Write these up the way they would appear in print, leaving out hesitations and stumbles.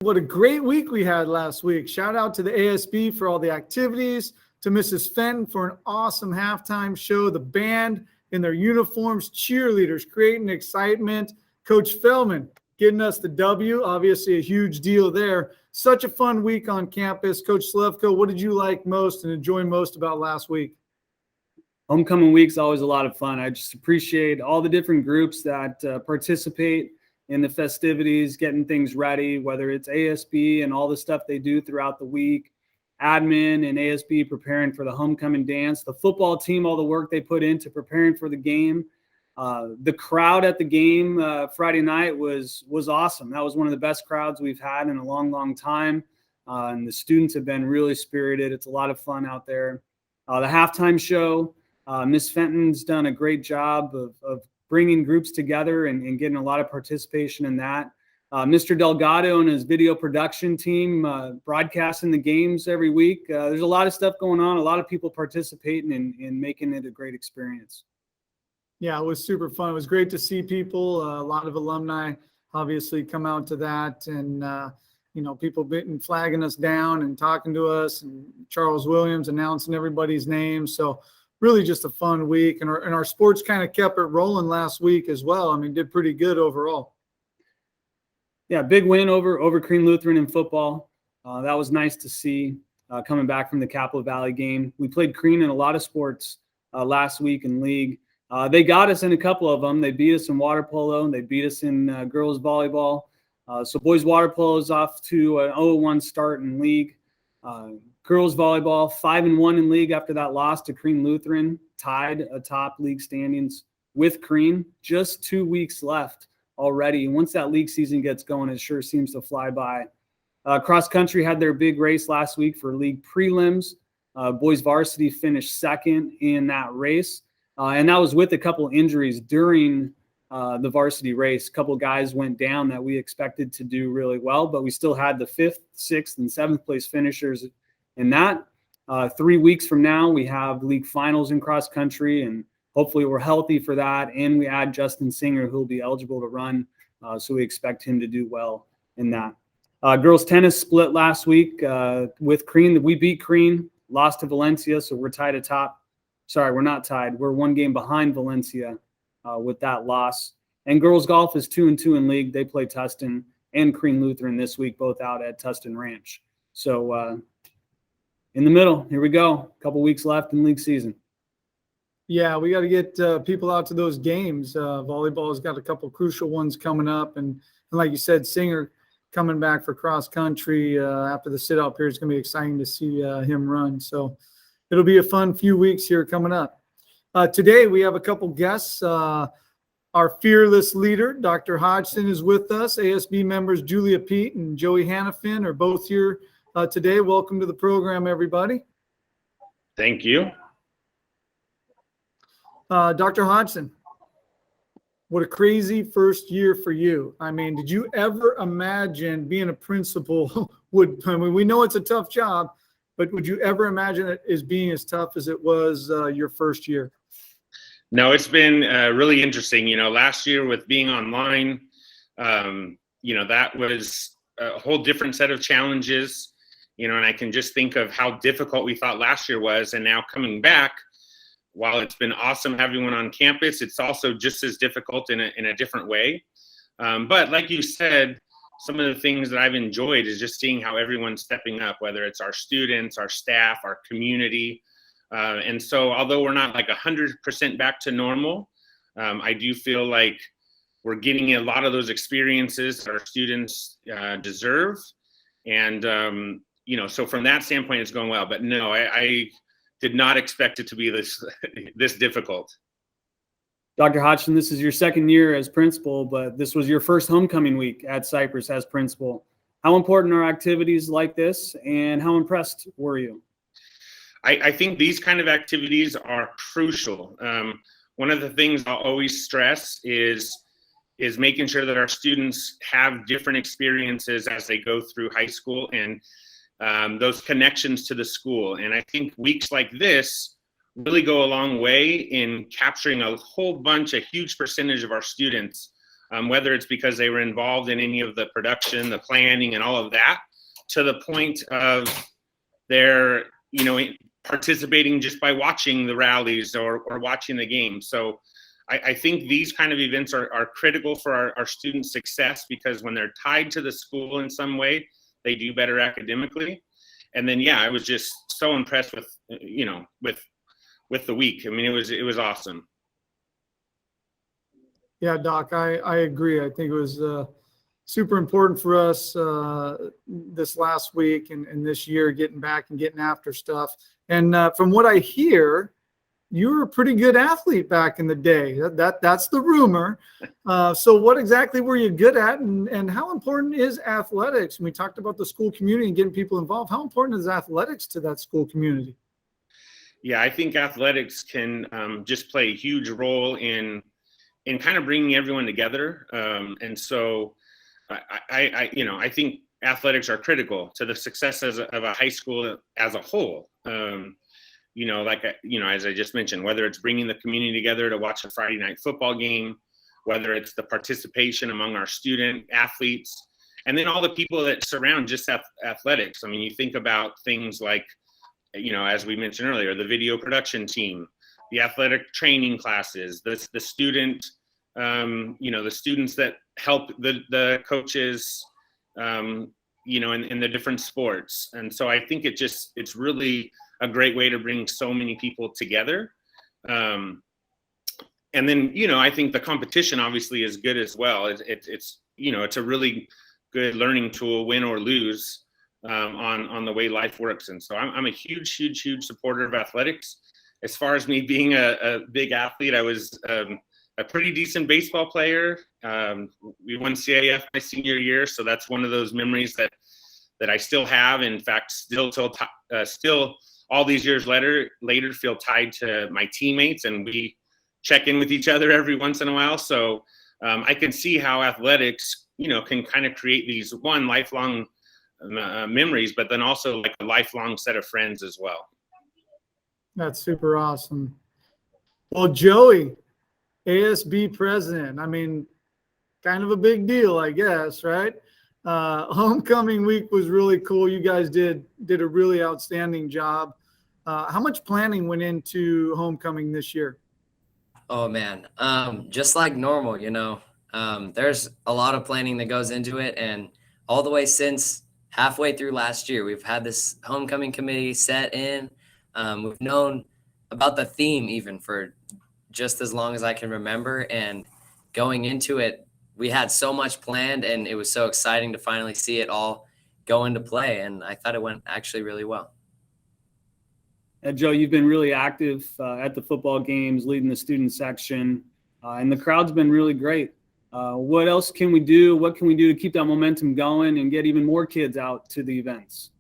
what a great week we had last week. Shout out to the ASB for all the activities, to Mrs. Fenton for an awesome halftime show, the band in their uniforms, cheerleaders creating excitement, Coach Feldman getting us the W, obviously a huge deal there. Such a fun week on campus. Coach Slevcove, what did you like most and enjoy most about last week? Homecoming week's always a lot of fun. I just appreciate all the different groups that participate in the festivities, getting things ready, whether it's ASB and all the stuff they do throughout the week, admin and ASB preparing for the homecoming dance, the football team, all the work they put into preparing for the game. The crowd at the game Friday night was awesome. That was one of the best crowds we've had in a long, long time. And the students have been really spirited. It's a lot of fun out there. The halftime show, Miss Fenton's done a great job of bringing groups together and getting a lot of participation in that. Mr. Delgado and his video production team broadcasting the games every week. There's a lot of stuff going on, a lot of people participating in making it a great experience. Yeah, it was super fun. It was great to see people, a lot of alumni obviously come out to that, and people been flagging us down and talking to us, and Charles Williams announcing everybody's names. So really just a fun week, and our sports kind of kept it rolling last week as well. I mean, did pretty good overall. Yeah, big win over Crean Lutheran in football. That was nice to see coming back from the Capital Valley game. We played Crean in a lot of sports last week in league. They got us in a couple of them. They beat us in water polo, and they beat us in girls volleyball. So boys water polo is off to an 0-1 start in league. Girls volleyball 5-1 in league after that loss to Crean Lutheran, tied atop league standings with Crean. Just 2 weeks left already. And once that league season gets going, it sure seems to fly by. Cross country had their big race last week for league prelims. Boys varsity finished second in that race. And that was with a couple injuries during the varsity race. A couple guys went down that we expected to do really well, but we still had the 5th, 6th, and 7th place finishers in that. 3 weeks from now, we have league finals in cross country, and hopefully we're healthy for that. And we add Justin Singer, who will be eligible to run. So we expect him to do well in that. Girls tennis split last week with Crean. We beat Crean, lost to Valencia, so we're tied atop. Sorry, we're not tied. We're 1 game behind Valencia with that loss. And girls golf is 2-2 in league. They play Tustin and Crean Lutheran this week, both out at Tustin Ranch. So in the middle, here we go. A couple weeks left in league season. Yeah, we got to get people out to those games. Volleyball's got a couple crucial ones coming up. And like you said, Singer coming back for cross country after the sit-out period. It's going to be exciting to see him run. So it'll be a fun few weeks here coming up. Today, we have a couple guests. Our fearless leader, Dr. Hodgson, is with us. ASB members Julia Pete and Joey Hannafin are both here today. Welcome to the program, everybody. Thank you. Dr. Hodgson, what a crazy first year for you. I mean, did you ever imagine being a principal we know it's a tough job, but would you ever imagine it as being as tough as it was your first year? No, it's been really interesting. Last year with being online, that was a whole different set of challenges, and I can just think of how difficult we thought last year was. And now coming back, while it's been awesome having one on campus, it's also just as difficult in a different way. But like you said, some of the things that I've enjoyed is just seeing how everyone's stepping up, whether it's our students, our staff, our community. And so although we're not like 100% back to normal, I do feel like we're getting a lot of those experiences that our students deserve. And, so from that standpoint, it's going well. But no, I did not expect it to be this difficult. Dr. Hodgson, this is your second year as principal, but this was your first homecoming week at Cypress as principal. How important are activities like this, and how impressed were you? I think these kind of activities are crucial. One of the things I'll always stress is making sure that our students have different experiences as they go through high school and those connections to the school. And I think weeks like this really go a long way in capturing a huge percentage of our students whether it's because they were involved in any of the production, the planning, and all of that, to the point of their, participating just by watching the rallies or watching the game. So I think these kind of events are critical for our students' success, because when they're tied to the school in some way, they do better academically. And then, I was just so impressed with, with the week. I mean, it was awesome. Yeah, Doc, I agree. I think it was super important for us this last week and this year, getting back and getting after stuff. And from what I hear, you were a pretty good athlete back in the day. That's the rumor. So what exactly were you good at, and how important is athletics? And we talked about the school community and getting people involved. How important is athletics to that school community? Yeah, I think athletics can just play a huge role in kind of bringing everyone together. And so I think athletics are critical to the success of a high school as a whole. As I just mentioned, whether it's bringing the community together to watch a Friday night football game, whether it's the participation among our student athletes, and then all the people that surround just athletics. I mean, you think about things like, as we mentioned earlier, the video production team, the athletic training classes, the student, the students that help the coaches, in the different sports. And so I think it's really a great way to bring so many people together. And then, I think the competition obviously is good as well. It's a really good learning tool, win or lose, on the way life works. And so I'm a huge, huge, huge supporter of athletics. As far as me being a big athlete, I was a pretty decent baseball player. We won CAF my senior year, so that's one of those memories that I still have. In fact, still all these years later feel tied to my teammates, and we check in with each other every once in a while. So I can see how athletics, can kind of create these lifelong memories, but then also like a lifelong set of friends as well. That's super awesome. Well, Joey, ASB president, I mean, kind of a big deal, I guess, right? Homecoming week was really cool. You guys did a really outstanding job. How much planning went into homecoming this year? Oh man, just like normal, there's a lot of planning that goes into it, and all the way since halfway through last year, we've had this homecoming committee set in. We've known about the theme even for just as long as I can remember, and going into it, we had so much planned, and it was so exciting to finally see it all go into play, and I thought it went actually really well. Joe, you've been really active at the football games, leading the student section, and the crowd's been really great. What else can we do? What can we do to keep that momentum going and get even more kids out to the events?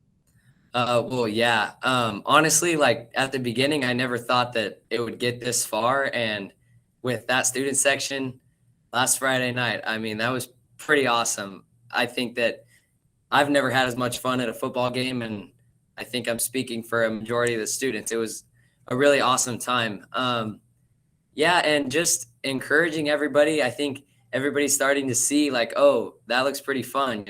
Honestly, like at the beginning, I never thought that it would get this far. And with that student section last Friday night, I mean, that was pretty awesome. I think that I've never had as much fun at a football game, and I think I'm speaking for a majority of the students. It was a really awesome time. And just encouraging everybody. I think everybody's starting to see like, oh, that looks pretty fun,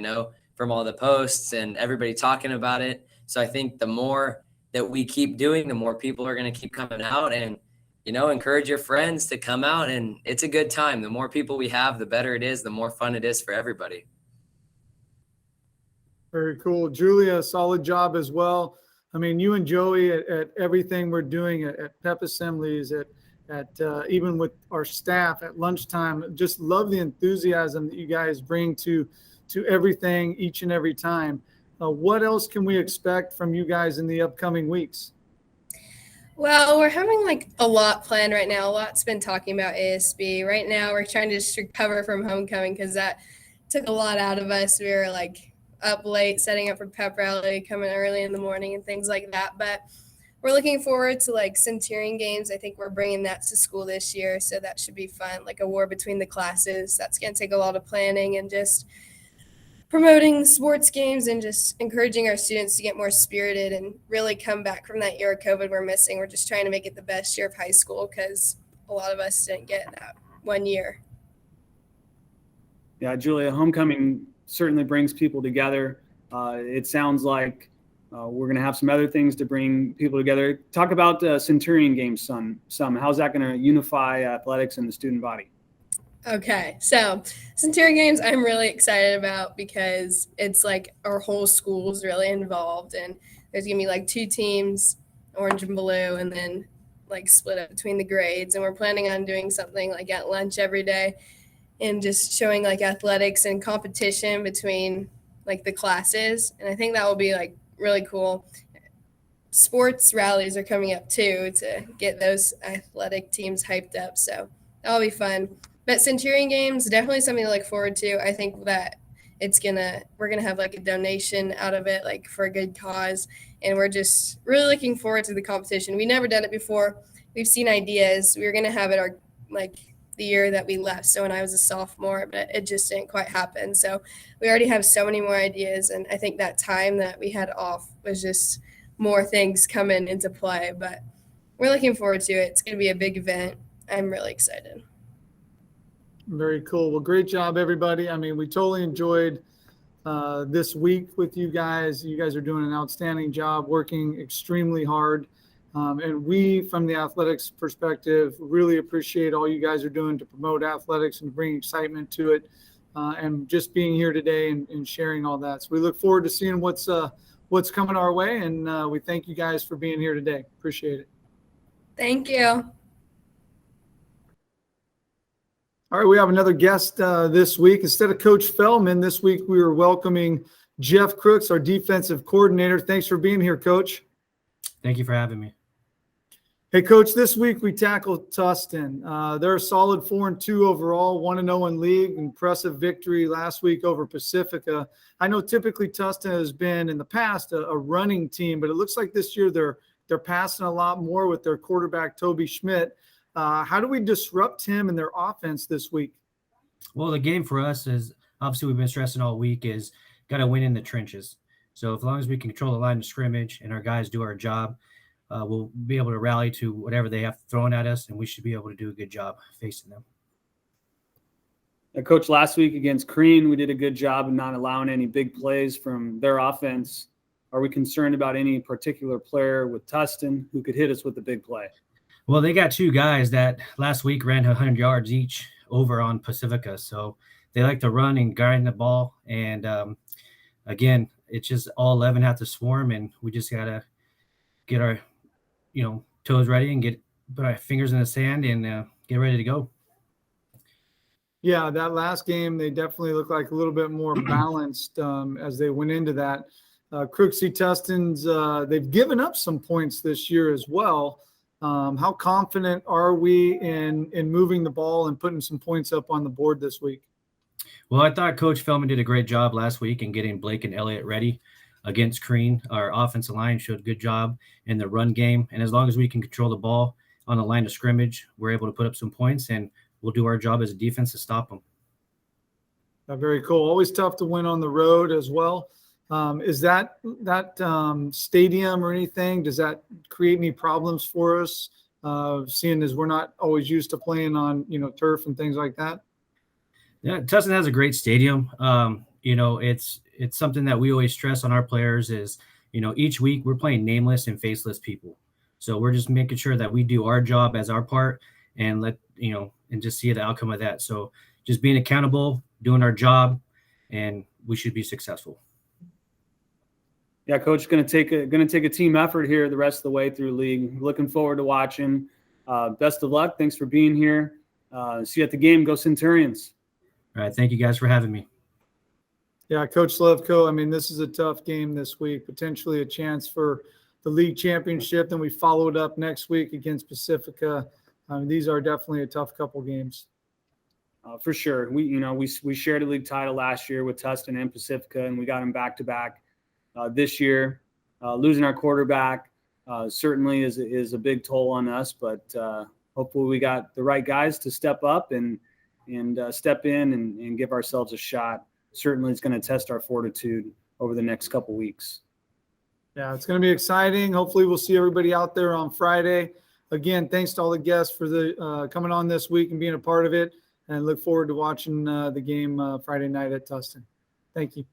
from all the posts and everybody talking about it. So I think the more that we keep doing, the more people are going to keep coming out, and, encourage your friends to come out, and it's a good time. The more people we have, the better it is, the more fun it is for everybody. Very cool. Julia, solid job as well. I mean, you and Joey at everything we're doing at pep assemblies, at even with our staff at lunchtime, just love the enthusiasm that you guys bring to everything each and every time. What else can we expect from you guys in the upcoming weeks? Well, we're having a lot planned right now. A lot's been talking about ASB. Right now, we're trying to just recover from homecoming because that took a lot out of us. We were up late, setting up for pep rally, coming early in the morning and things like that. But we're looking forward to Centurion games. I think we're bringing that to school this year, so that should be fun. A war between the classes. That's going to take a lot of planning and just promoting sports games and just encouraging our students to get more spirited and really come back from that year of COVID we're missing. We're just trying to make it the best year of high school because a lot of us didn't get that 1 year. Yeah, Julia, homecoming certainly brings people together. It sounds like we're going to have some other things to bring people together. Talk about Centurion games some. How's that going to unify athletics and the student body? Okay, so Centurion games I'm really excited about because it's like our whole school's really involved, and there's gonna be like 2 teams, orange and blue, and then like split up between the grades. And we're planning on doing something like at lunch every day and just showing like athletics and competition between like the classes. And I think that will be like really cool. Sports rallies are coming up too to get those athletic teams hyped up. So that'll be fun. But Centurion games, definitely something to look forward to. I think that we're gonna have like a donation out of it, like for a good cause. And we're just really looking forward to the competition. We've never done it before. We've seen ideas. We were gonna have it the year that we left. So when I was a sophomore, but it just didn't quite happen. So we already have so many more ideas. And I think that time that we had off was just more things coming into play. But we're looking forward to it. It's gonna be a big event. I'm really excited. Very cool. Well, great job, everybody. I mean, we totally enjoyed this week with you guys. You guys are doing an outstanding job, working extremely hard. And we, from the athletics perspective, really appreciate all you guys are doing to promote athletics and bring excitement to it, and just being here today and sharing all that. So we look forward to seeing what's coming our way. And we thank you guys for being here today. Appreciate it. Thank you. All right, we have another guest this week. Instead of Coach Feldman, this week we are welcoming Jeff Crooks, our defensive coordinator. Thanks for being here, Coach. Thank you for having me. Hey, Coach, this week we tackled Tustin. They're a solid 4-2 overall, 1-0 in league. Impressive victory last week over Pacifica. I know typically Tustin has been in the past a running team, but it looks like this year they're passing a lot more with their quarterback, Toby Schmidt. How do we disrupt him and their offense this week? Well, the game for us is obviously we've been stressing all week is got to win in the trenches. So as long as we can control the line of scrimmage and our guys do our job, we'll be able to rally to whatever they have thrown at us, and we should be able to do a good job facing them. Coach, last week against Crean, we did a good job of not allowing any big plays from their offense. Are we concerned about any particular player with Tustin who could hit us with a big play? Well, they got 2 guys that last week ran 100 yards each over on Pacifica. So they like to run and grind the ball. And, again, it's just all 11 have to swarm, and we just got to get our, toes ready and put our fingers in the sand and get ready to go. Yeah, that last game, they definitely look like a little bit more balanced as they went into that. Crooksy Tustin's, they've given up some points this year as well. How confident are we in moving the ball and putting some points up on the board this week? Well, I thought Coach Feldman did a great job last week in getting Blake and Elliott ready against Crean. Our offensive line showed a good job in the run game. And as long as we can control the ball on the line of scrimmage, we're able to put up some points, and we'll do our job as a defense to stop them. Very cool. Always tough to win on the road as well. Is that stadium or anything, does that create any problems for us, seeing as we're not always used to playing on, turf and things like that? Yeah, Tustin has a great stadium. It's something that we always stress on our players is, each week we're playing nameless and faceless people. So we're just making sure that we do our job as our part and and just see the outcome of that. So just being accountable, doing our job, and we should be successful. Yeah, Coach, going to take a team effort here the rest of the way through league. Looking forward to watching. Best of luck. Thanks for being here. See you at the game. Go Centurions. All right. Thank you guys for having me. Yeah, Coach Slevcove, I mean, this is a tough game this week, potentially a chance for the league championship. Then we follow it up next week against Pacifica. These are definitely a tough couple games. For sure. We shared a league title last year with Tustin and Pacifica, and we got them back-to-back. This year, losing our quarterback certainly is a big toll on us, but hopefully we got the right guys to step up and step in and give ourselves a shot. Certainly it's going to test our fortitude over the next couple weeks. Yeah, it's going to be exciting. Hopefully we'll see everybody out there on Friday. Again, thanks to all the guests for the coming on this week and being a part of it. and look forward to watching the game Friday night at Tustin. Thank you.